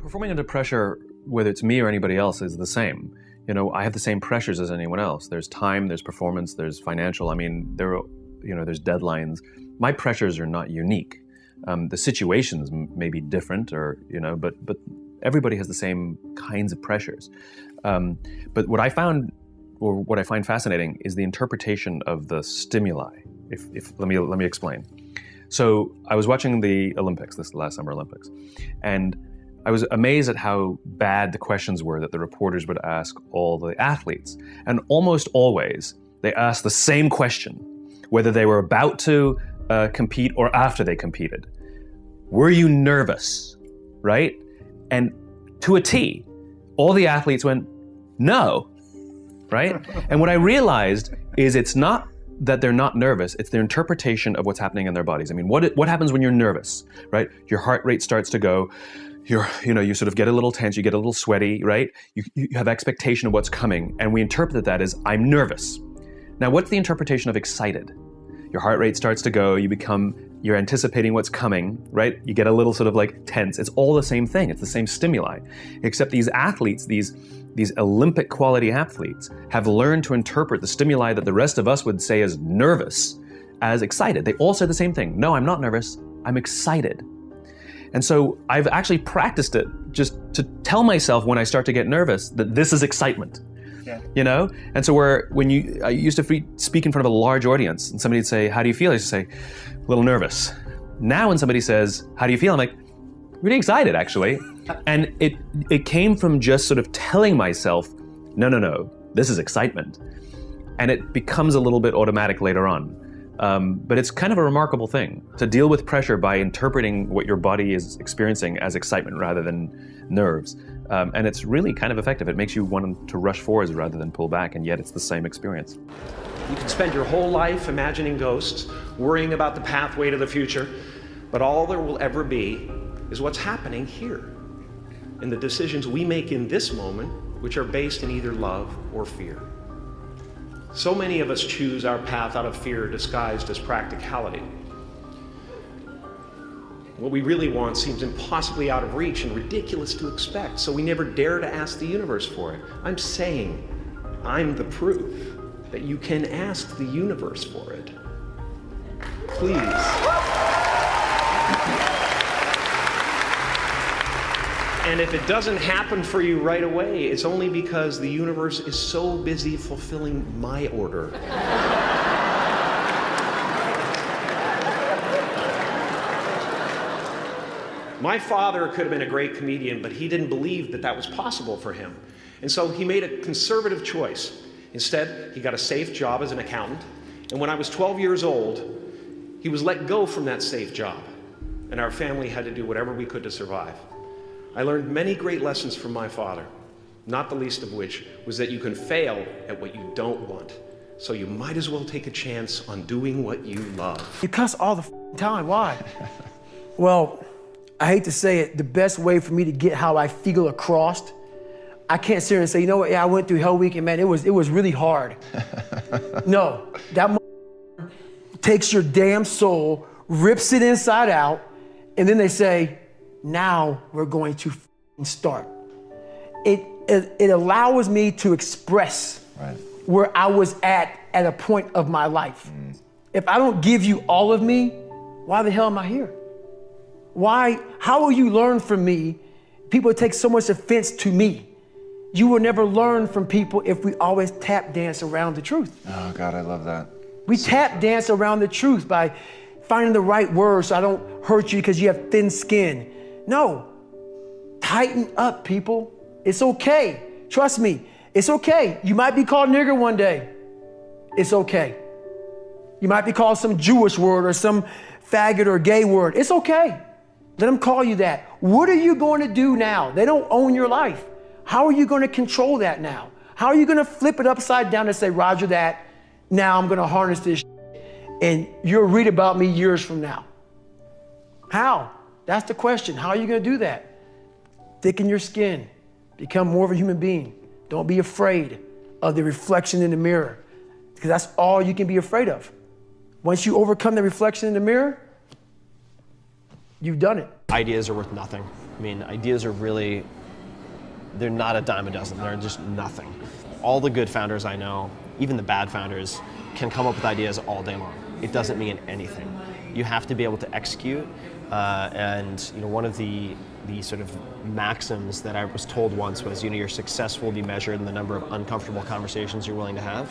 Performing under pressure, whether it's me or anybody else, is the same. You know, I have the same pressures as anyone else. There's time, there's performance, there's financial. I mean, there's deadlines. My pressures are not unique. The situations may be different, but everybody has the same kinds of pressures. But what I found, or what I find fascinating, is the interpretation of the stimuli. Let me explain. So I was watching the Olympics, this last Summer Olympics, and I was amazed at how bad the questions were that the reporters would ask all the athletes. And almost always, they asked the same question, whether they were about to compete or after they competed. Were you nervous, right? And to a T, all the athletes went, no, right? And what I realized is it's not that they're not nervous, it's their interpretation of what's happening in their bodies. I mean, what happens when you're nervous, right? Your heart rate starts to go, you sort of get a little tense, you get a little sweaty, right? You have expectation of what's coming, and we interpret that as, I'm nervous. Now, what's the interpretation of excited? Your heart rate starts to go, you're anticipating what's coming, right? You get a little sort of like tense. It's all the same thing, it's the same stimuli. Except these athletes, these Olympic quality athletes, have learned to interpret the stimuli that the rest of us would say is nervous as excited. They all say the same thing. No, I'm not nervous, I'm excited. And so I've actually practiced it just to tell myself when I start to get nervous that this is excitement. Yeah. You know? And so I used to speak in front of a large audience and somebody'd say, how do you feel? I used to say, a little nervous. Now when somebody says, how do you feel? I'm like, really excited actually. And it came from just sort of telling myself, no, this is excitement. And it becomes a little bit automatic later on. But it's kind of a remarkable thing to deal with pressure by interpreting what your body is experiencing as excitement rather than nerves. And it's really kind of effective. It makes you want to rush forwards rather than pull back, and yet it's the same experience. You can spend your whole life imagining ghosts, worrying about the pathway to the future, but all there will ever be is what's happening here, and the decisions we make in this moment, which are based in either love or fear. So many of us choose our path out of fear disguised as practicality. What we really want seems impossibly out of reach and ridiculous to expect, so we never dare to ask the universe for it. I'm saying I'm the proof that you can ask the universe for it. Please. And if it doesn't happen for you right away, it's only because the universe is so busy fulfilling my order. My father could have been a great comedian, but he didn't believe that that was possible for him. And so he made a conservative choice. Instead, he got a safe job as an accountant. And when I was 12 years old, he was let go from that safe job. And our family had to do whatever we could to survive. I learned many great lessons from my father, not the least of which was that you can fail at what you don't want. So you might as well take a chance on doing what you love. You cuss all the time, why? Well, I hate to say it, the best way for me to get how I feel across, I can't sit here and say, you know what, yeah, I went through Hell Week and man, it was really hard. No, that takes your damn soul, rips it inside out, and then they say, now we're going to start. It allows me to express where I was at a point of my life. If I don't give you all of me, why the hell am I here? Why? How will you learn from me? People take so much offense to me. You will never learn from people if we always tap dance around the truth. Oh God, I love that. We tap dance around the truth by finding the right words so I don't hurt you because you have thin skin. No, tighten up, people. It's okay. Trust me, it's okay. You might be called nigger one day. It's okay. You might be called some Jewish word or some faggot or gay word. It's okay. Let them call you that. What are you going to do now? They don't own your life. How are you going to control that now? How are you going to flip it upside down and say, Roger that, now I'm going to harness this and you'll read about me years from now? How? That's the question. How are you going to do that? Thicken your skin. Become more of a human being. Don't be afraid of the reflection in the mirror, because that's all you can be afraid of. Once you overcome the reflection in the mirror, you've done it. Ideas are worth nothing. I mean, ideas are really, they're not a dime a dozen. They're just nothing. All the good founders I know, even the bad founders, can come up with ideas all day long. It doesn't mean anything. You have to be able to execute. And one of the sort of maxims that I was told once was, your success will be measured in the number of uncomfortable conversations you're willing to have.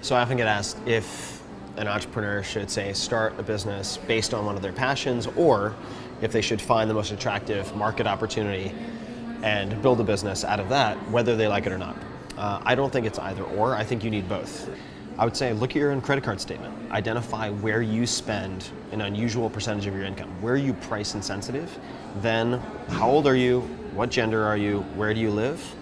So I often get asked if an entrepreneur should, say, start a business based on one of their passions, or if they should find the most attractive market opportunity and build a business out of that, whether they like it or not. I don't think it's either or. I think you need both. I would say look at your own credit card statement. Identify where you spend an unusual percentage of your income. Where are you price insensitive? Then how old are you? What gender are you? Where do you live?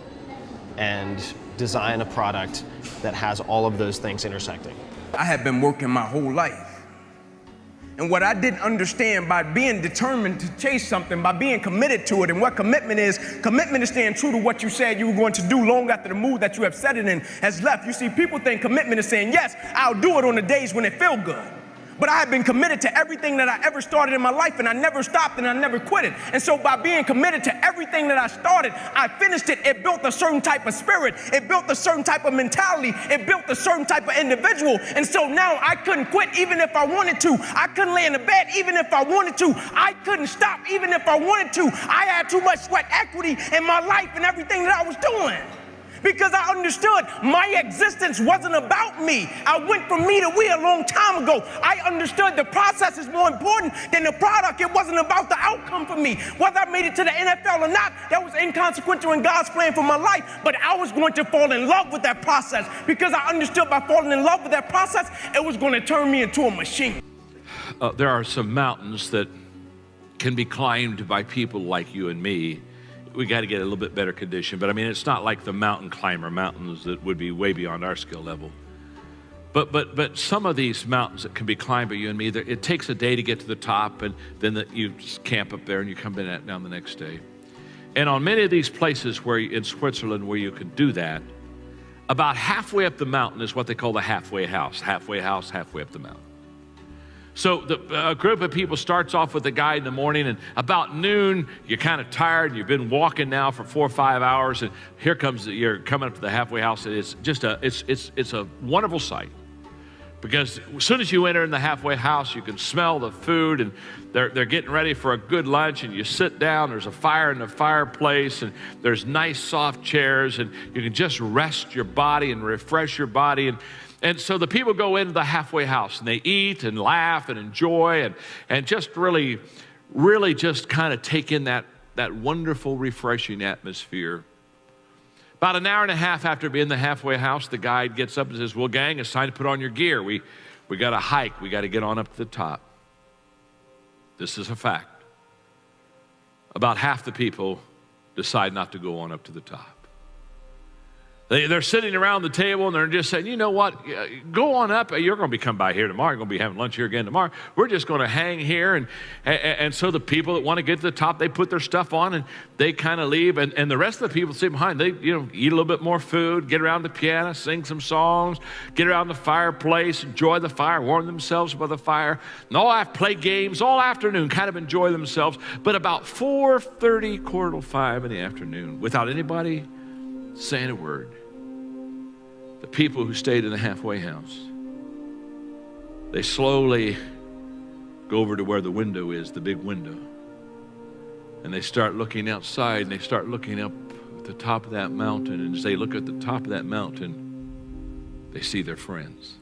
And design a product that has all of those things intersecting. I have been working my whole life. And what I didn't understand, by being determined to chase something, by being committed to it, and what commitment is staying true to what you said you were going to do long after the mood that you have set it in has left. You see, people think commitment is saying, yes, I'll do it on the days when it feels good. But I have been committed to everything that I ever started in my life, and I never stopped and I never quit it. And so by being committed to everything that I started, I finished it. It built a certain type of spirit. It built a certain type of mentality. It built a certain type of individual. And so now I couldn't quit even if I wanted to. I couldn't lay in the bed even if I wanted to. I couldn't stop even if I wanted to. I had too much sweat equity in my life and everything that I was doing. Because I understood my existence wasn't about me. I went from me to we a long time ago. I understood the process is more important than the product. It wasn't about the outcome for me. Whether I made it to the NFL or not, that was inconsequential in God's plan for my life. But I was going to fall in love with that process, because I understood by falling in love with that process, it was going to turn me into a machine. There are some mountains that can be climbed by people like you and me. We got to get a little bit better condition, but I mean, it's not like the mountain climber mountains that would be way beyond our skill level. But some of these mountains that can be climbed by you and me, it takes a day to get to the top, and then you just camp up there and you come down the next day. And on many of these places in Switzerland where you can do that, about halfway up the mountain is what they call the halfway house, halfway up the mountain. So a group of people starts off with a guide in the morning, and about noon, you're kind of tired, and you've been walking now for 4 or 5 hours, and you're coming up to the halfway house, and it's just it's a wonderful sight. Because as soon as you enter in the halfway house, you can smell the food, and they're getting ready for a good lunch, and you sit down, there's a fire in the fireplace, and there's nice soft chairs, and you can just rest your body and refresh your body. And so the people go into the halfway house, and they eat and laugh and enjoy and just really just kind of take in that wonderful, refreshing atmosphere. About an hour and a half after being in the halfway house, the guide gets up and says, well, gang, it's time to put on your gear. We got to hike. We got to get on up to the top. This is a fact. About half the people decide not to go on up to the top. They're sitting around the table and they're just saying, you know what, go on up. You're going to be coming by here tomorrow. You're going to be having lunch here again tomorrow. We're just going to hang here. And so the people that want to get to the top, they put their stuff on and they kind of leave. And the rest of the people sit behind. They eat a little bit more food, get around the piano, sing some songs, get around the fireplace, enjoy the fire, warm themselves by the fire. And play games all afternoon, kind of enjoy themselves. But about 4:30, 4:45 in the afternoon, without anybody saying a word, the people who stayed in the halfway house, they slowly go over to where the window is, the big window, and they start looking outside, and they start looking up at the top of that mountain, and as they look at the top of that mountain, they see their friends.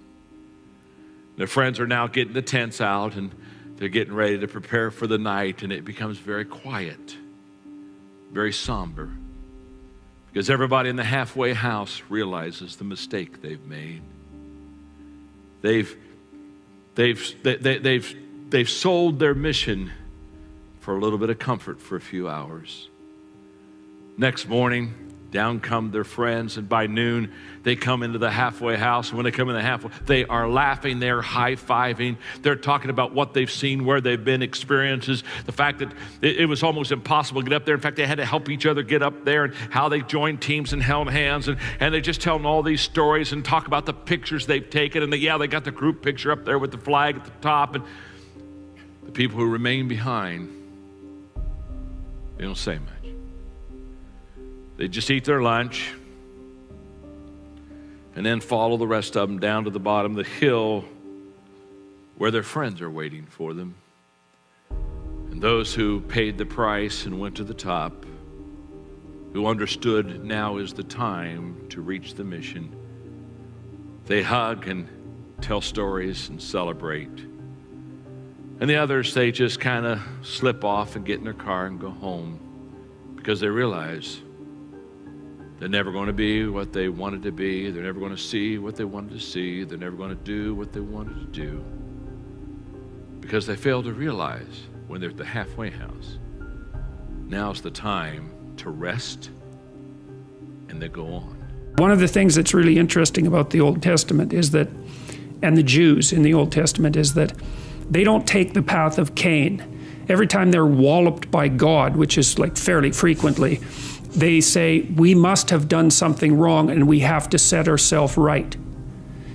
Their friends are now getting the tents out, and they're getting ready to prepare for the night, and it becomes very quiet, very somber. Because everybody in the halfway house realizes the mistake they've made. They've sold their mission for a little bit of comfort for a few hours. Next morning, down come their friends, and by noon, they come into the halfway house. And when they come in the halfway, they are laughing, they're high-fiving, they're talking about what they've seen, where they've been, experiences, the fact that it was almost impossible to get up there. In fact, they had to help each other get up there, and how they joined teams and held hands, and they're just telling all these stories and talk about the pictures they've taken, and they got the group picture up there with the flag at the top, and the people who remain behind, They don't say much. They just eat their lunch and then follow the rest of them down to the bottom of the hill where their friends are waiting for them. And those who paid the price and went to the top, who understood now is the time to reach the mission, they hug and tell stories and celebrate. And the others, they just kind of slip off and get in their car and go home because they realize they're never going to be what they wanted to be. They're never going to see what they wanted to see. They're never going to do what they wanted to do because they failed to realize when they're at the halfway house, now's the time to rest, and they go on. One of the things that's really interesting about the Old Testament is that, and the Jews in the Old Testament, is that they don't take the path of Cain. Every time they're walloped by God, which is like fairly frequently, they say, we must have done something wrong and we have to set ourselves right.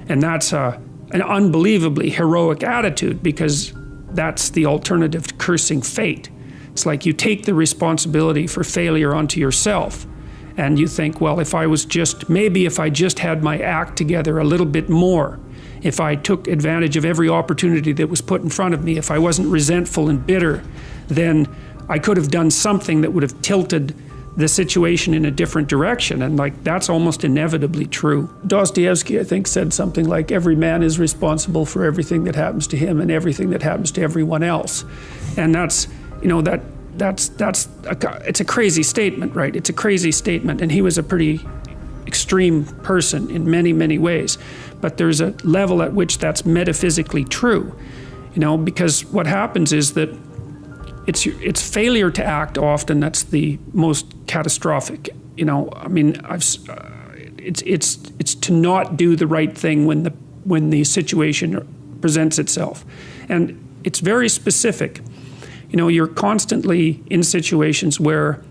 And that's an unbelievably heroic attitude, because that's the alternative to cursing fate. It's like you take the responsibility for failure onto yourself. And you think, well, if I just had my act together a little bit more, if I took advantage of every opportunity that was put in front of me, if I wasn't resentful and bitter, then I could have done something that would have tilted the situation in a different direction. And like, that's almost inevitably true. Dostoevsky, I think, said something like, every man is responsible for everything that happens to him and everything that happens to everyone else. And that's, you know, it's a crazy statement, right? It's a crazy statement. And he was a pretty extreme person in many, many ways. But there's a level at which that's metaphysically true, you know, because what happens is that it's failure to act often that's the most catastrophic. You know, I mean, it's to not do the right thing when the situation presents itself, and it's very specific. You know, you're constantly in situations where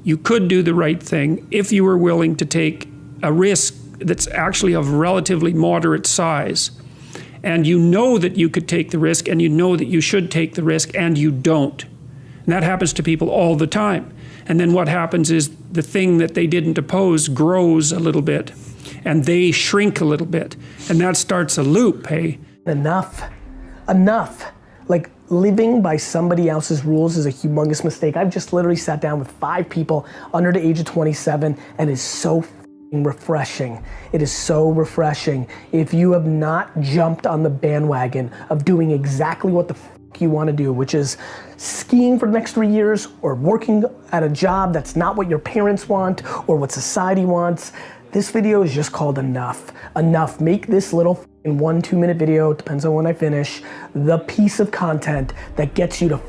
you could do the right thing if you were willing to take a risk that's actually of relatively moderate size. And you know that you could take the risk, and you know that you should take the risk, and you don't. And that happens to people all the time. And then what happens is the thing that they didn't oppose grows a little bit, and they shrink a little bit. And that starts a loop, hey? Enough. Like, living by somebody else's rules is a humongous mistake. I've just literally sat down with 5 people under the age of 27, and it's so refreshing. It is so refreshing. If you have not jumped on the bandwagon of doing exactly what the you want to do, which is skiing for the next 3 years, or working at a job that's not what your parents want or what society wants, this video is just called Enough. Enough. Make this little 1-2 minute video, depends on when I finish, the piece of content that gets you to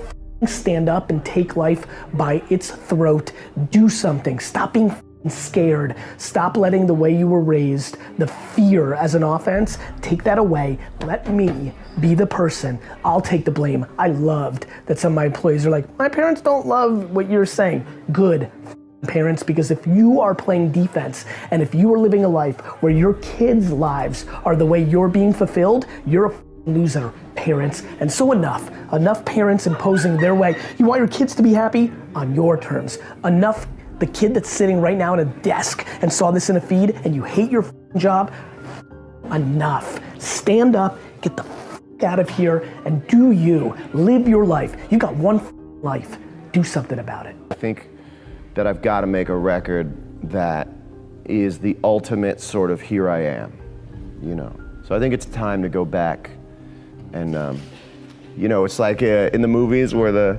stand up and take life by its throat. Do something. Stop being scared. Stop letting the way you were raised, the fear as an offense, take that away. Let me be the person. I'll take the blame. I loved that some of my employees are like, my parents don't love what you're saying. Good, parents, because if you are playing defense and if you are living a life where your kids' lives are the way you're being fulfilled, you're a loser, parents. And so enough parents imposing their way. You want your kids to be happy on your terms. Enough the kid that's sitting right now at a desk and saw this in a feed and you hate your job. Enough. Stand up, get the out of here, and do you. Live your life. You got one life. Do something about it. I think that I've got to make a record that is the ultimate sort of here I am, you know. So I think it's time to go back and, you know, it's like in the movies where the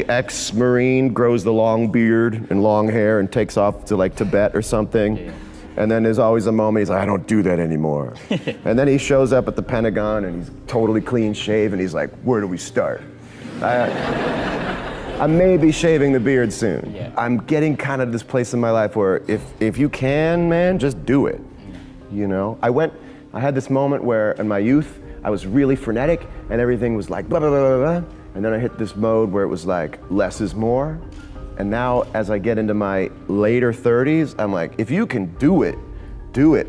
ex-Marine grows the long beard and long hair and takes off to like Tibet or something. Yeah. And then there's always a moment he's like, I don't do that anymore. And then he shows up at the Pentagon and he's totally clean shaven. He's like, where do we start? I may be shaving the beard soon. Yeah. I'm getting kind of this place in my life where if you can, man, just do it. You know, I had this moment where in my youth, I was really frenetic and everything was like blah, blah, blah, blah, blah. And then I hit this mode where it was like, less is more. And now as I get into my later 30s, I'm like, if you can do it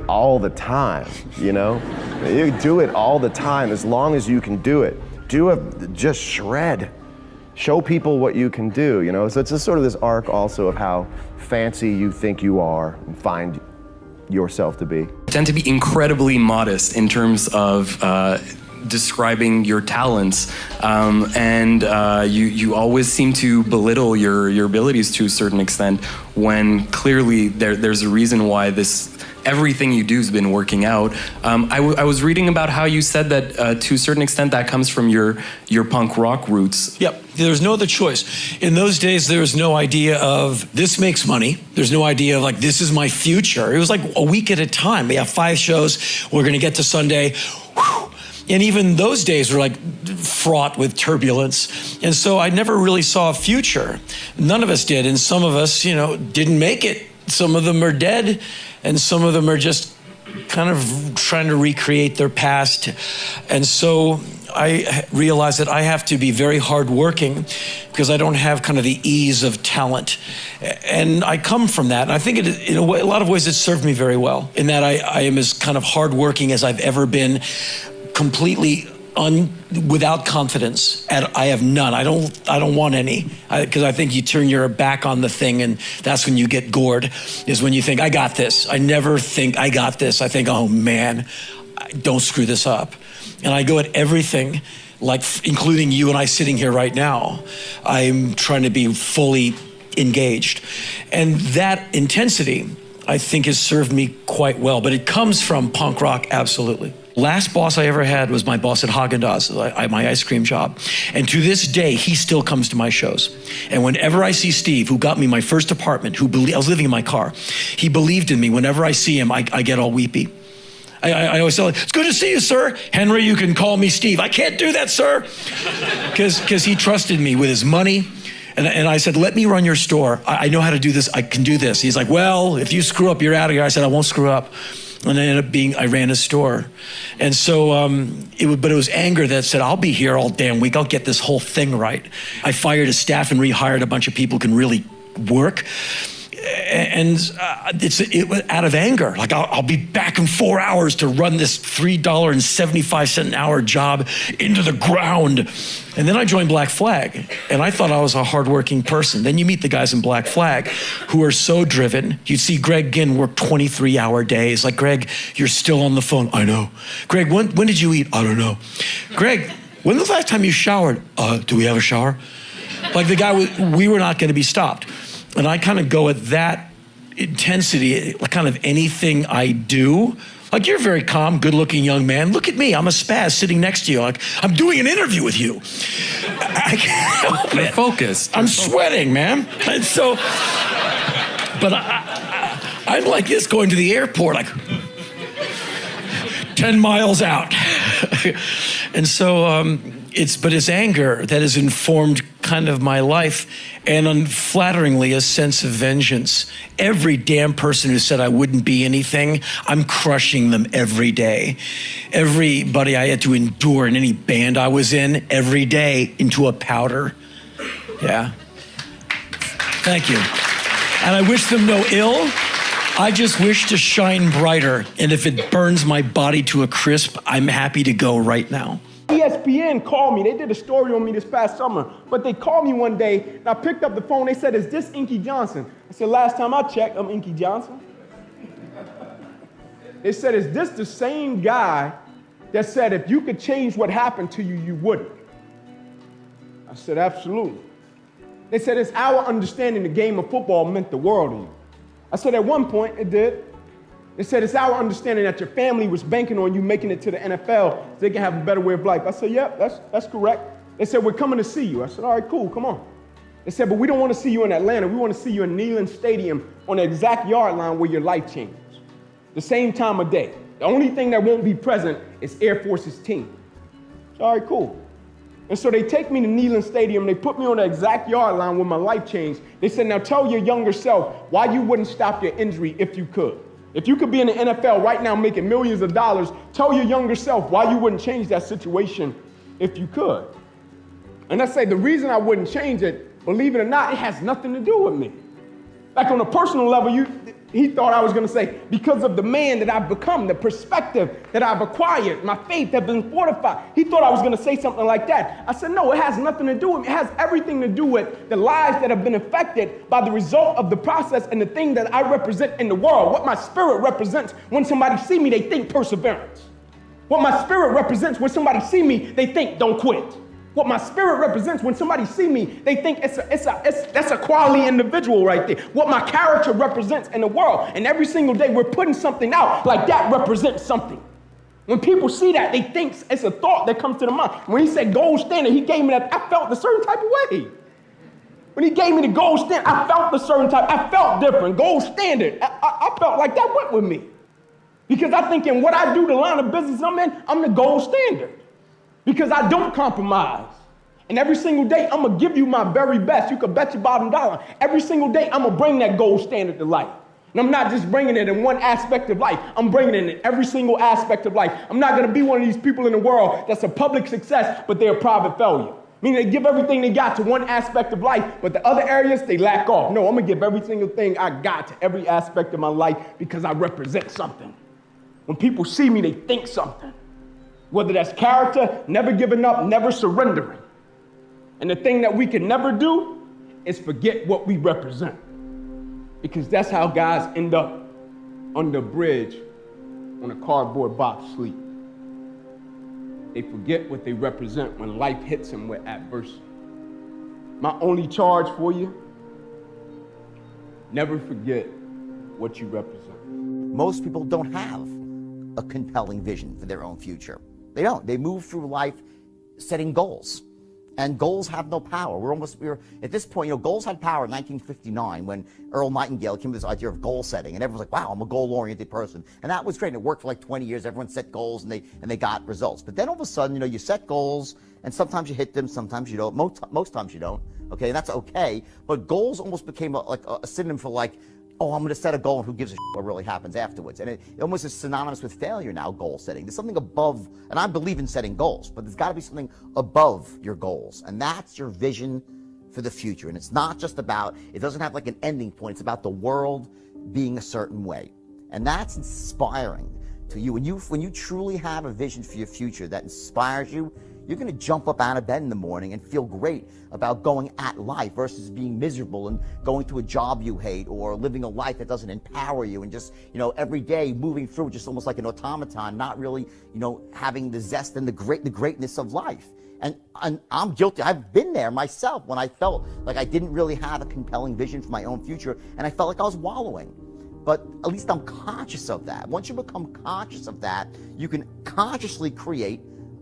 all the time, you know? You do it all the time as long as you can do it. Just shred. show people what you can do, you know? So it's just sort of this arc also of how fancy you think you are and find yourself to be. I tend to be incredibly modest in terms of describing your talents, and you always seem to belittle your abilities to a certain extent, when clearly there's a reason why everything you do has been working out. I was reading about how you said that to a certain extent that comes from your punk rock roots. Yep, there's no other choice. In those days, there was no idea of this makes money. There's no idea of like, this is my future. It was like a week at a time. We have 5 shows, we're gonna get to Sunday. Whew. And even those days were like fraught with turbulence. And so I never really saw a future. None of us did. And some of us, you know, didn't make it. Some of them are dead. And some of them are just kind of trying to recreate their past. And so I realized that I have to be very hardworking because I don't have kind of the ease of talent. And I come from that. And I think in a way, a lot of ways it served me very well, in that I am as kind of hardworking as I've ever been, completely without confidence. And I have none. I don't want any, because I think you turn your back on the thing, and that's when you get gored, is when you think, I got this. I never think I got this. I think, oh man, don't screw this up. And I go at everything, like including you and I sitting here right now. I'm trying to be fully engaged. And that intensity, I think, has served me quite well, but it comes from punk rock, absolutely. Last boss I ever had was my boss at Haagen-Dazs, my ice cream job. And to this day, he still comes to my shows. And whenever I see Steve, who got me my first apartment, I was living in my car, he believed in me. Whenever I see him, I get all weepy. I always tell him, it's good to see you, sir. Henry, you can call me Steve. I can't do that, sir. Because he trusted me with his money. And I said, let me run your store. I know how to do this. I can do this. He's like, well, if you screw up, you're out of here. I said, I won't screw up. And I ended up I ran his store. And so, but it was anger that said, I'll be here all damn week. I'll get this whole thing right. I fired his staff and rehired a bunch of people who can really work. And it was out of anger. Like, I'll be back in 4 hours to run this $3.75 an hour job into the ground. And then I joined Black Flag, and I thought I was a hardworking person. Then you meet the guys in Black Flag who are so driven. You see Greg Ginn work 23-hour days. Like, Greg, you're still on the phone. I know. Greg, when did you eat? I don't know. Greg, when was the last time you showered? Do we have a shower? Like, the guy, we were not going to be stopped. And I kind of go at that intensity, like kind of anything I do. Like, you're a very calm, good-looking young man. Look at me, I'm a spaz sitting next to you. Like, I'm doing an interview with you. I can't help it. You're focused. I'm sweating, man. And so, but I'm like this going to the airport, like 10 miles out. And so, it's anger that has informed kind of my life, and unflatteringly, a sense of vengeance. Every damn person who said I wouldn't be anything, I'm crushing them every day. Everybody I had to endure in any band I was in, every day, into a powder. Yeah. Thank you. And I wish them no ill. I just wish to shine brighter. And if it burns my body to a crisp, I'm happy to go right now. ESPN called me. They did a story on me this past summer, but they called me one day, and I picked up the phone. They said, is this Inky Johnson? I said, last time I checked, I'm Inky Johnson. They said, is this the same guy that said if you could change what happened to you, you wouldn't? I said, absolutely. They said, it's our understanding the game of football meant the world to you. I said, at one point, it did. They said, it's our understanding that your family was banking on you making it to the NFL so they can have a better way of life. I said, yep, that's correct. They said, we're coming to see you. I said, all right, cool, come on. They said, but we don't want to see you in Atlanta. We want to see you in Neyland Stadium on the exact yard line where your life changes. The same time of day. The only thing that won't be present is Air Force's team. I said, all right, cool. And so they take me to Neyland Stadium. They put me on the exact yard line where my life changed. They said, now tell your younger self why you wouldn't stop your injury if you could. If you could be in the NFL right now making millions of dollars, tell your younger self why you wouldn't change that situation if you could. And I say the reason I wouldn't change it, believe it or not, it has nothing to do with me. Like, on a personal level, He thought I was going to say, because of the man that I've become, the perspective that I've acquired, my faith has been fortified. He thought I was going to say something like that. I said, no, it has nothing to do with it. It has everything to do with the lives that have been affected by the result of the process and the thing that I represent in the world. What my spirit represents when somebody see me, they think perseverance. What my spirit represents when somebody see me, they think don't quit. What my spirit represents when somebody see me, they think that's a quality individual right there. What my character represents in the world. And every single day we're putting something out like that represents something. When people see that, they think it's a thought that comes to the mind. When he said gold standard, he gave me that, I felt a certain type of way. When he gave me the gold standard, I felt a certain type, I felt different. Gold standard, I felt like that went with me. Because I think in what I do, the line of business I'm in, I'm the gold standard. Because I don't compromise. And every single day, I'm going to give you my very best. You can bet your bottom dollar. Every single day, I'm going to bring that gold standard to life. And I'm not just bringing it in one aspect of life. I'm bringing it in every single aspect of life. I'm not going to be one of these people in the world that's a public success, but they're a private failure. Meaning they give everything they got to one aspect of life, but the other areas, they lack off. No, I'm going to give every single thing I got to every aspect of my life because I represent something. When people see me, they think something. Whether that's character, never giving up, never surrendering. And the thing that we can never do is forget what we represent. Because that's how guys end up under a bridge on a cardboard box sleep. They forget what they represent when life hits them with adversity. My only charge for you, never forget what you represent. Most people don't have a compelling vision for their own future. They don't. They move through life setting goals. And goals have no power. We're at this point, goals had power in 1959 when Earl Nightingale came with this idea of goal setting. And everyone's like, wow, I'm a goal-oriented person. And that was great. And it worked for like 20 years. Everyone set goals and they got results. But then all of a sudden, you set goals and sometimes you hit them, sometimes you don't. Most times you don't. Okay, and that's okay. But goals almost became like a synonym for like, oh, I'm going to set a goal and who gives a shit what really happens afterwards. And it almost is synonymous with failure now, goal setting. There's something above, and I believe in setting goals, but there's got to be something above your goals. And that's your vision for the future. And it's not just about, it doesn't have like an ending point. It's about the world being a certain way. And that's inspiring to you. When you truly have a vision for your future that inspires you, you're going to jump up out of bed in the morning and feel great about going at life versus being miserable and going to a job you hate or living a life that doesn't empower you and just, every day moving through just almost like an automaton, not really, having the zest and the greatness of life. And I'm guilty. I've been there myself when I felt like I didn't really have a compelling vision for my own future and I felt like I was wallowing. But at least I'm conscious of that. Once you become conscious of that, you can consciously create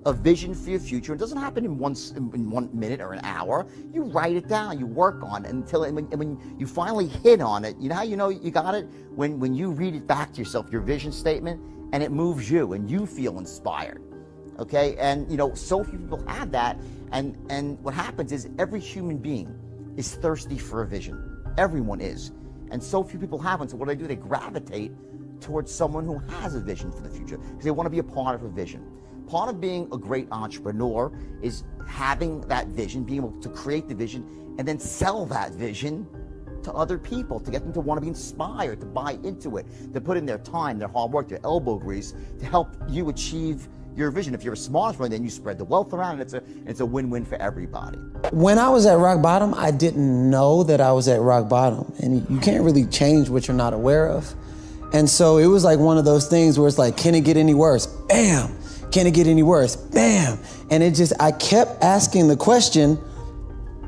a vision for your future. It doesn't happen in 1 minute or an hour. You write it down, you work on it until, and when you finally hit on it, how you know you got it? When you read it back to yourself, your vision statement, and it moves you and you feel inspired. Okay, and so few people have that, and what happens is every human being is thirsty for a vision. Everyone is. And so few people have one, so what do? They gravitate towards someone who has a vision for the future because they want to be a part of a vision. Part of being a great entrepreneur is having that vision, being able to create the vision, and then sell that vision to other people, to get them to want to be inspired, to buy into it, to put in their time, their hard work, their elbow grease, to help you achieve your vision. If you're a smart entrepreneur, then you spread the wealth around, and it's a win-win for everybody. When I was at rock bottom, I didn't know that I was at rock bottom, and you can't really change what you're not aware of. And so it was like one of those things where it's like, can it get any worse? Bam! Can it get any worse? Bam! And I kept asking the question,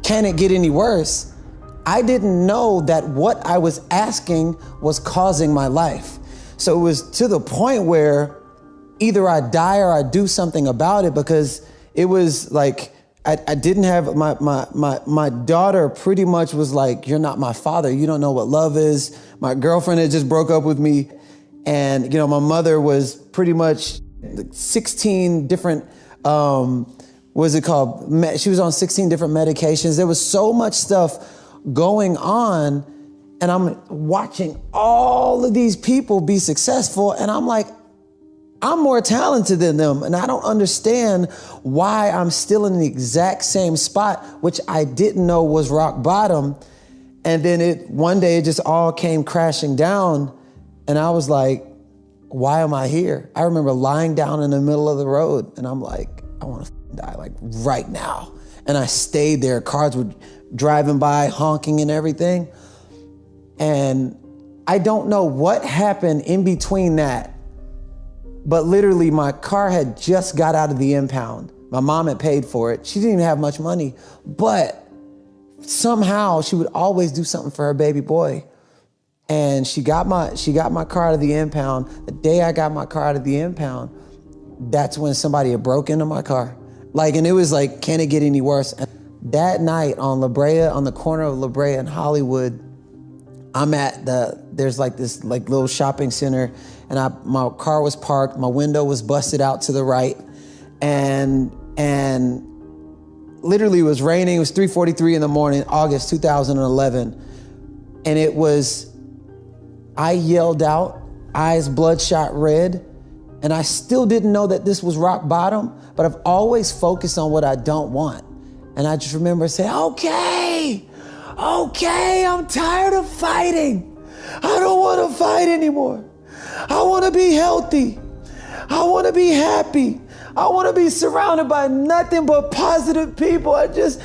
can it get any worse? I didn't know that what I was asking was causing my life. So it was to the point where either I die or I do something about it, because it was like, I didn't have, my daughter pretty much was like, you're not my father. You don't know what love is. My girlfriend had just broke up with me. And, my mother was pretty much 16 different, what's it called? She was on 16 different medications. There was so much stuff going on, and I'm watching all of these people be successful, and I'm like, I'm more talented than them, and I don't understand why I'm still in the exact same spot, which I didn't know was rock bottom. And then one day it just all came crashing down, and I was like, why am I here? I remember lying down in the middle of the road, and I'm like, I want to die, like right now. And I stayed there. Cars were driving by, honking and everything. And I don't know what happened in between that, but literally my car had just got out of the impound. My mom had paid for it. She didn't even have much money, but somehow she would always do something for her baby boy. And she got my car out of the impound. The day I got my car out of the impound, that's when somebody had broke into my car. And it was like, can it get any worse? And that night on La Brea, on the corner of La Brea and Hollywood, I'm at there's like this little shopping center, and my car was parked, my window was busted out to the right, and literally it was raining. It was 3:43 in the morning, August 2011, and I yelled out, eyes bloodshot red, and I still didn't know that this was rock bottom, but I've always focused on what I don't want. And I just remember saying, okay, I'm tired of fighting. I don't want to fight anymore. I want to be healthy. I want to be happy. I want to be surrounded by nothing but positive people. I just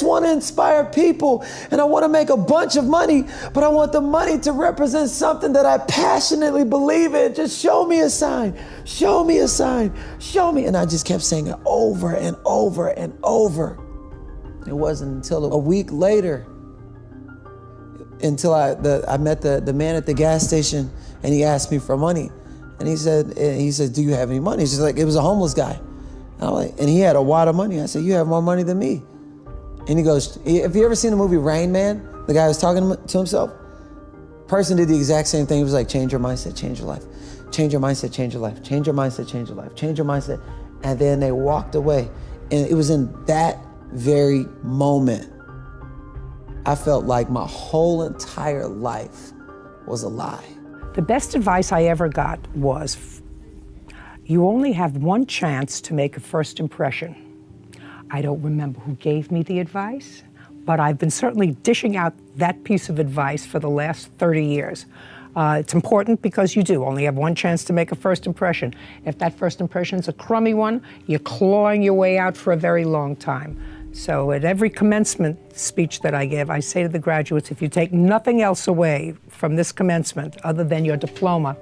want to inspire people, and I want to make a bunch of money, but I want the money to represent something that I passionately believe in. Just show me a sign. Show me a sign. Show me. And I just kept saying it over and over and over. It wasn't until a week later until I met the man at the gas station, and he asked me for money. And he said, do you have any money? He's just like, it was a homeless guy. And I'm like, and he had a wad of money. I said, you have more money than me. And he goes, have you ever seen the movie Rain Man? The guy was talking to himself. Person did the exact same thing. He was like, change your mindset, change your life. Change your mindset, change your life. Change your mindset, change your life. Change your mindset. And then they walked away. And it was in that very moment, I felt like my whole entire life was a lie. The best advice I ever got was, you only have one chance to make a first impression. I don't remember who gave me the advice, but I've been certainly dishing out that piece of advice for the last 30 years. It's important because you do only have one chance to make a first impression. If that first impression's a crummy one, you're clawing your way out for a very long time. So at every commencement speech that I give, I say to the graduates, if you take nothing else away from this commencement other than your diploma,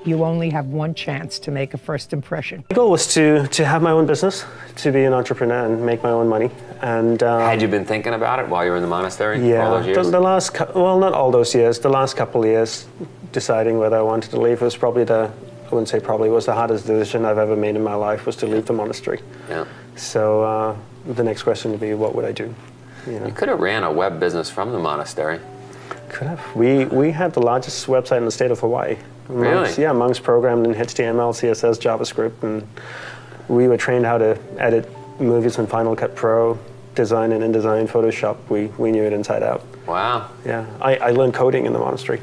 you only have one chance to make a first impression. My goal was to have my own business, to be an entrepreneur and make my own money. And had you been thinking about it while you were in the monastery? Yeah, all those years? the last, well, not all those years, the last couple of years, deciding whether I wanted to leave was probably I wouldn't say probably, was the hardest decision I've ever made in my life, was to leave the monastery. Yeah. So the next question would be, what would I do? You could have ran a web business from the monastery. Could have. We had the largest website in the state of Hawaii. Really? Yeah, monks programmed in HTML, CSS, JavaScript, and we were trained how to edit movies in Final Cut Pro, design in InDesign, Photoshop. We knew it inside out. Wow. Yeah, I learned coding in the monastery.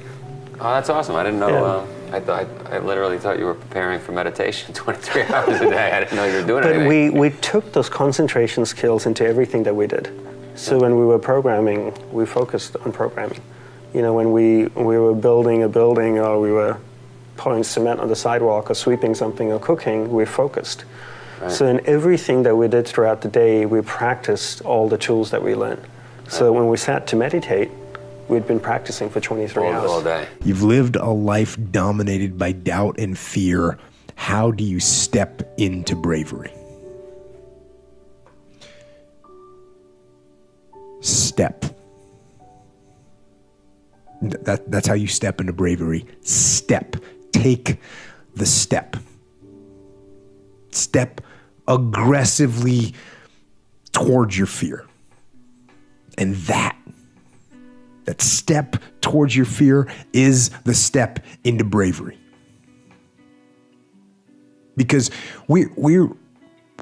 Oh, that's awesome. I didn't know. Yeah. I literally thought you were preparing for meditation 23 hours a day. I didn't know you were doing anything. But we took those concentration skills into everything that we did. So when we were programming, we focused on programming. You know, when we were building a building, or we were pouring cement on the sidewalk, or sweeping something, or cooking, we focused. Right. So in everything that we did throughout the day, we practiced all the tools that we learned. So when we sat to meditate, we'd been practicing for 23 hours. All day. You've lived a life dominated by doubt and fear. How do you step into bravery? Step. That's how you step into bravery. Step. Take the step. Step aggressively towards your fear. And that step towards your fear is the step into bravery. Because we're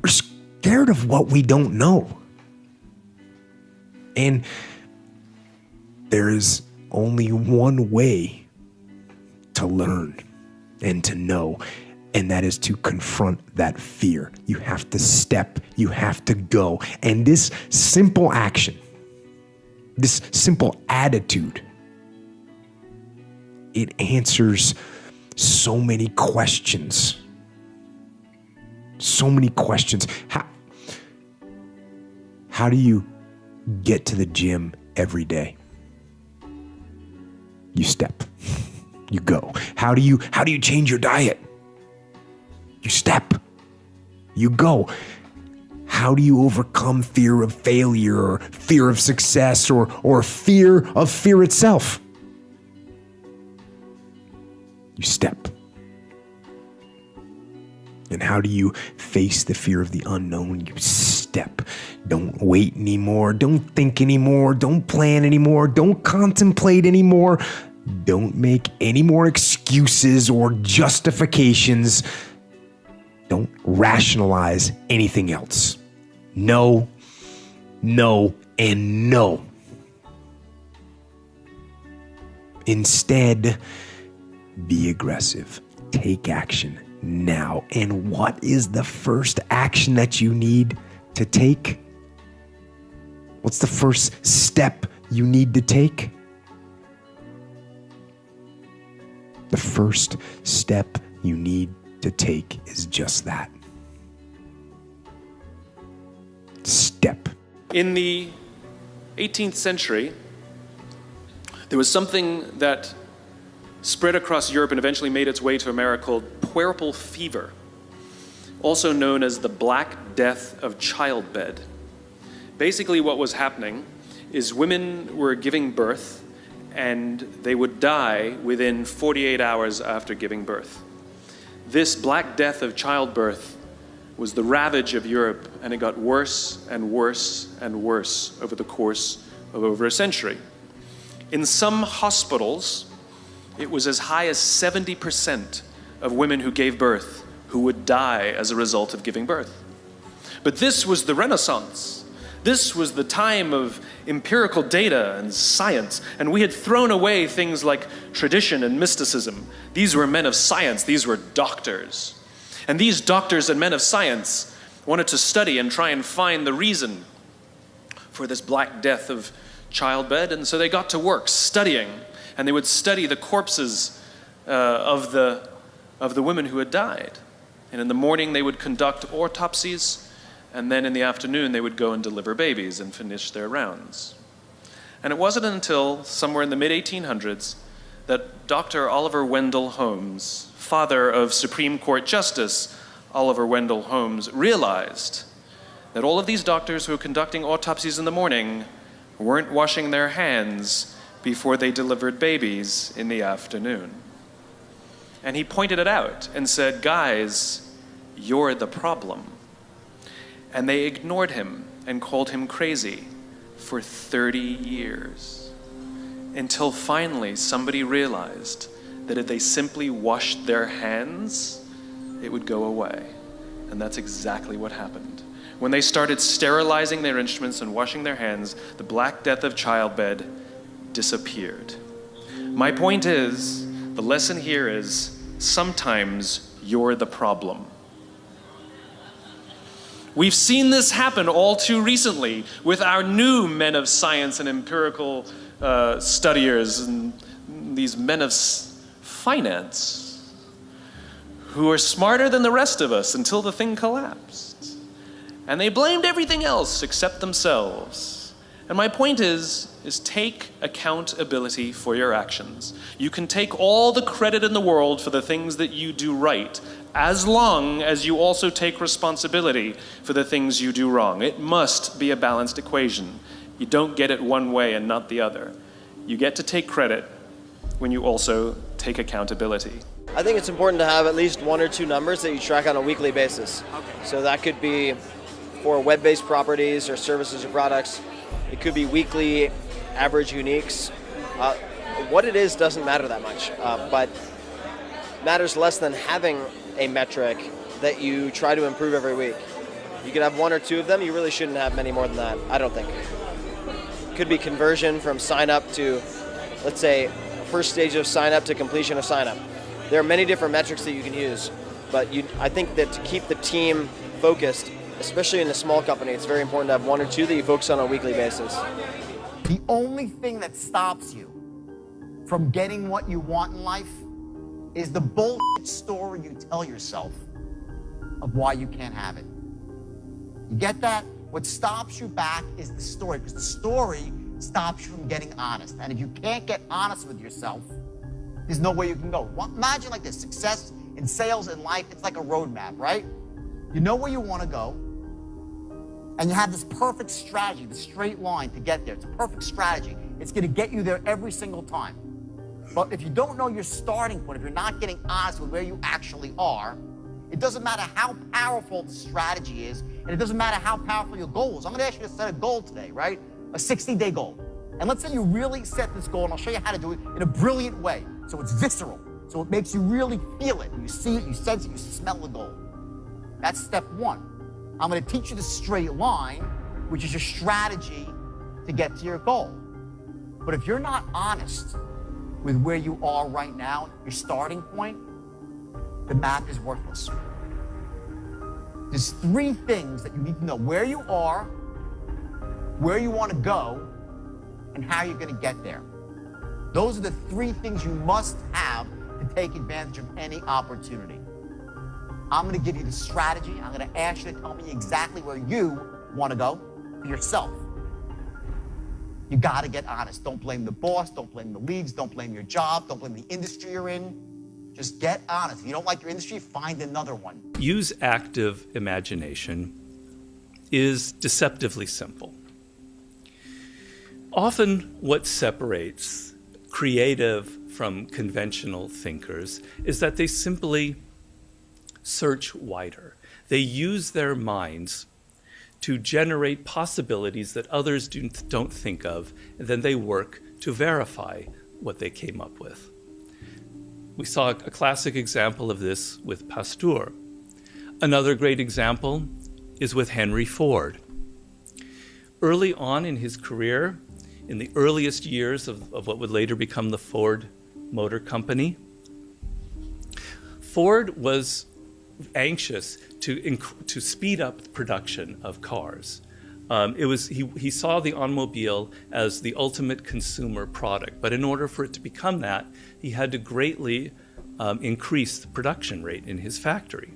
scared of what we don't know. And there is only one way to learn and to know, and that is to confront that fear. You have to step, you have to go. And this simple action, this simple attitude, it answers so many questions. So many questions. How do you get to the gym every day? You step. You go. How do you change your diet? You step. You go. How do you overcome fear of failure or fear of success or fear of fear itself? You step. And how do you face the fear of the unknown? You step. Don't wait anymore. Don't think anymore. Don't plan anymore. Don't contemplate anymore. Don't make any more excuses or justifications. Don't rationalize anything else. No, no, and no. Instead, be aggressive. Take action now. And what is the first action that you need to take? What's the first step you need to take? The first step you need to take is just that. Step. In the 18th century, there was something that spread across Europe and eventually made its way to America called puerperal fever, also known as the Black Death of childbed. Basically what was happening is women were giving birth and they would die within 48 hours after giving birth. This Black Death of childbirth was the ravage of Europe, and it got worse and worse and worse over the course of over a century. In some hospitals, it was as high as 70% of women who gave birth who would die as a result of giving birth. But this was the Renaissance. This was the time of empirical data and science, and we had thrown away things like tradition and mysticism. These were men of science, these were doctors. And these doctors and men of science wanted to study and try and find the reason for this Black Death of childbed, and so they got to work studying, and they would study the corpses of the women who had died. And in the morning they would conduct autopsies, and then in the afternoon they would go and deliver babies and finish their rounds. And it wasn't until somewhere in the mid-1800s that Dr. Oliver Wendell Holmes, father of Supreme Court Justice Oliver Wendell Holmes, realized that all of these doctors who were conducting autopsies in the morning weren't washing their hands before they delivered babies in the afternoon. And he pointed it out and said, "Guys, you're the problem." And they ignored him and called him crazy for 30 years. Until finally somebody realized that if they simply washed their hands, it would go away. And that's exactly what happened. When they started sterilizing their instruments and washing their hands, the Black Death of childbed disappeared. My point is, the lesson here is, sometimes you're the problem. We've seen this happen all too recently with our new men of science and empirical studiers and these men of finance who are smarter than the rest of us until the thing collapsed. And they blamed everything else except themselves. And my point is take accountability for your actions. You can take all the credit in the world for the things that you do right, as long as you also take responsibility for the things you do wrong. It must be a balanced equation. You don't get it one way and not the other. You get to take credit when you also take accountability. I think it's important to have at least one or two numbers that you track on a weekly basis. So that could be for web-based properties or services or products. It could be weekly average uniques. What it is doesn't matter that much, but matters less than having a metric that you try to improve every week. You could have one or two of them. You really shouldn't have many more than that, I don't think. It could be conversion from sign up to, let's say, first stage of sign up to completion of sign up. There are many different metrics that you can use, but I think that to keep the team focused, especially in a small company, it's very important to have one or two that you focus on a weekly basis. The only thing that stops you from getting what you want in life is the bullshit story you tell yourself of why you can't have it. You get that? What stops you back is the story, because the story stops you from getting honest. And if you can't get honest with yourself, there's no way you can go. Imagine like this, success in sales and life, it's like a roadmap, right? You know where you want to go, and you have this perfect strategy, the straight line to get there. It's a perfect strategy. It's going to get you there every single time. But if you don't know your starting point, if you're not getting honest with where you actually are, it doesn't matter how powerful the strategy is, and it doesn't matter how powerful your goal is. I'm going to ask you to set a goal today, right? A 60-day goal. And let's say you really set this goal, and I'll show you how to do it in a brilliant way. So it's visceral. So it makes you really feel it. You see it, you sense it, you smell the goal. That's step one. I'm going to teach you the straight line, which is your strategy to get to your goal. But if you're not honest with where you are right now, your starting point, the map is worthless. There's three things that you need to know: where you are, where you want to go, and how you're going to get there. Those are the three things you must have to take advantage of any opportunity. I'm going to give you the strategy. I'm going to ask you to tell me exactly where you want to go for yourself. You got to get honest. Don't blame the boss. Don't blame the leagues. Don't blame your job. Don't blame the industry you're in. Just get honest. If you don't like your industry, find another one. Use active imagination is deceptively simple. Often what separates creative from conventional thinkers is that they simply search wider. They use their minds to generate possibilities that others don't think of, and then they work to verify what they came up with. We saw a classic example of this with Pasteur. Another great example is with Henry Ford. Early on in his career, in the earliest years of what would later become the Ford Motor Company, Ford was anxious to speed up production of cars. He saw the automobile as the ultimate consumer product, but in order for it to become that, he had to greatly increase the production rate in his factory.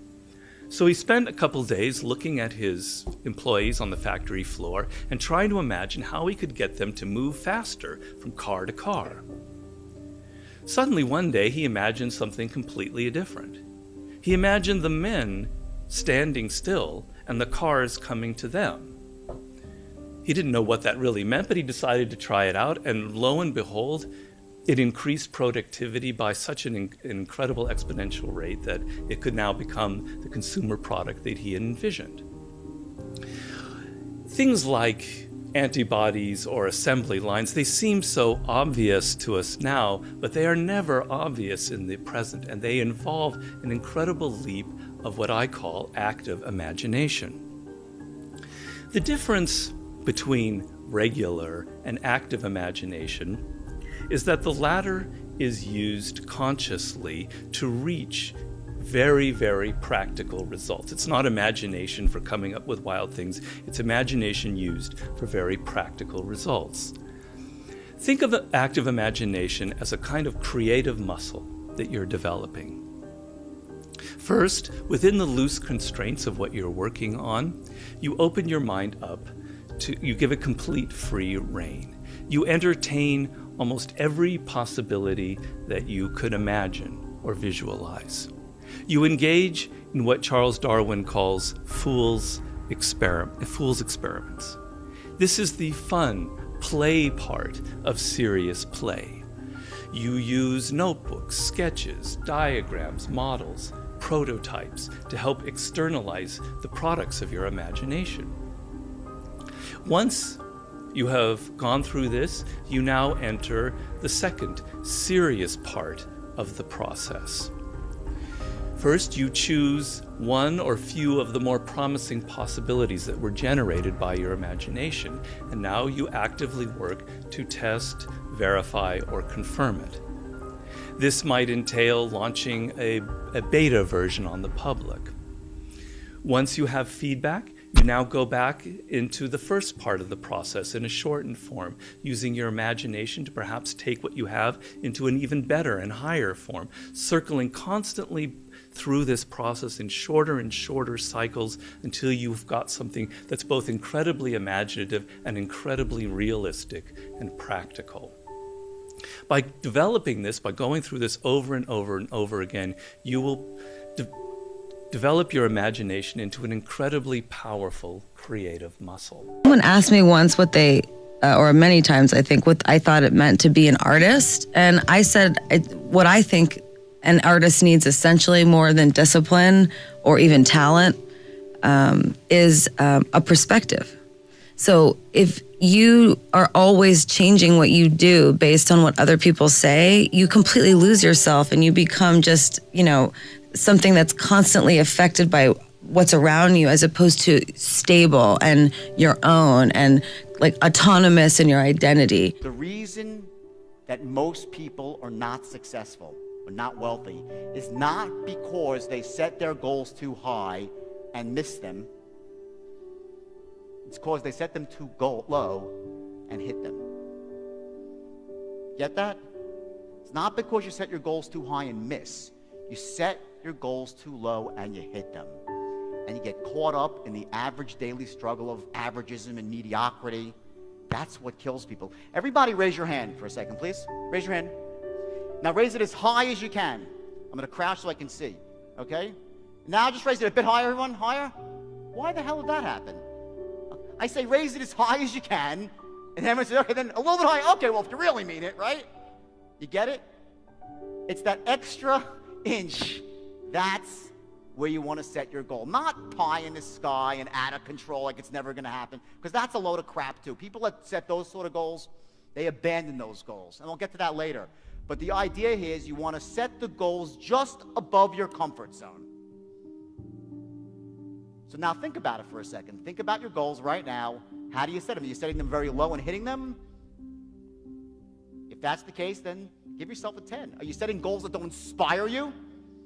So he spent a couple days looking at his employees on the factory floor and trying to imagine how he could get them to move faster from car to car. Suddenly one day he imagined something completely different. He imagined the men standing still and the cars coming to them. He didn't know what that really meant, but he decided to try it out, and lo and behold, it increased productivity by such an incredible exponential rate that it could now become the consumer product that he had envisioned. Things like antibodies or assembly lines, they seem so obvious to us now, but they are never obvious in the present, and they involve an incredible leap of what I call active imagination. The difference between regular and active imagination is that the latter is used consciously to reach very, very practical results. It's not imagination for coming up with wild things. It's imagination used for very practical results. Think of active imagination as a kind of creative muscle that you're developing. First, within the loose constraints of what you're working on, you open your mind up you give it complete free rein. You entertain almost every possibility that you could imagine or visualize. You engage in what Charles Darwin calls fool's experiments. This is the fun, play part of serious play. You use notebooks, sketches, diagrams, models, prototypes to help externalize the products of your imagination. Once you have gone through this, you now enter the second serious part of the process. First, you choose one or few of the more promising possibilities that were generated by your imagination, and now you actively work to test, verify, or confirm it. This might entail launching a beta version on the public. Once you have feedback, You now go back into the first part of the process in a shortened form, using your imagination to perhaps take what you have into an even better and higher form, circling constantly through this process in shorter and shorter cycles until you've got something that's both incredibly imaginative and incredibly realistic and practical. By developing this, by going through this over and over and over again, you will develop your imagination into an incredibly powerful creative muscle. Someone asked me once what they, or many times I think, what I thought it meant to be an artist. And I said, what I think an artist needs essentially more than discipline or even talent is a perspective. So if you are always changing what you do based on what other people say, you completely lose yourself and you become just, something that's constantly affected by what's around you as opposed to stable and your own and like autonomous in your identity. The reason that most people are not successful or not wealthy is not because they set their goals too high and miss them. It's because they set them too low and hit them. Get that? It's not because you set your goals too high and miss. You set your goals too low and you hit them. And you get caught up in the average daily struggle of averagism and mediocrity. That's what kills people. Everybody raise your hand for a second, please. Raise your hand. Now raise it as high as you can. I'm gonna crouch so I can see, okay? Now just raise it a bit higher, everyone, higher. Why the hell did that happen? I say raise it as high as you can, and everyone says, okay, then a little bit higher. Okay, well, if you really mean it, right? You get it? It's that extra inch. That's where you want to set your goal. Not pie in the sky and out of control like it's never going to happen, because that's a load of crap too. People that set those sort of goals, they abandon those goals. And we'll get to that later. But the idea here is you want to set the goals just above your comfort zone. So now think about it for a second. Think about your goals right now. How do you set them? Are you setting them very low and hitting them? If that's the case, then give yourself a 10. Are you setting goals that don't inspire you?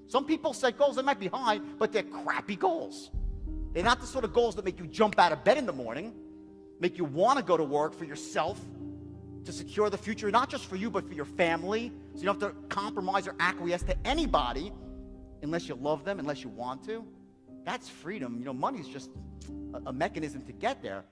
Some people set goals that might be high, but they're crappy goals. They're not the sort of goals that make you jump out of bed in the morning, make you want to go to work for yourself, to secure the future, not just for you, but for your family. So you don't have to compromise or acquiesce to anybody unless you love them, unless you want to. That's freedom. Money's just a mechanism to get there.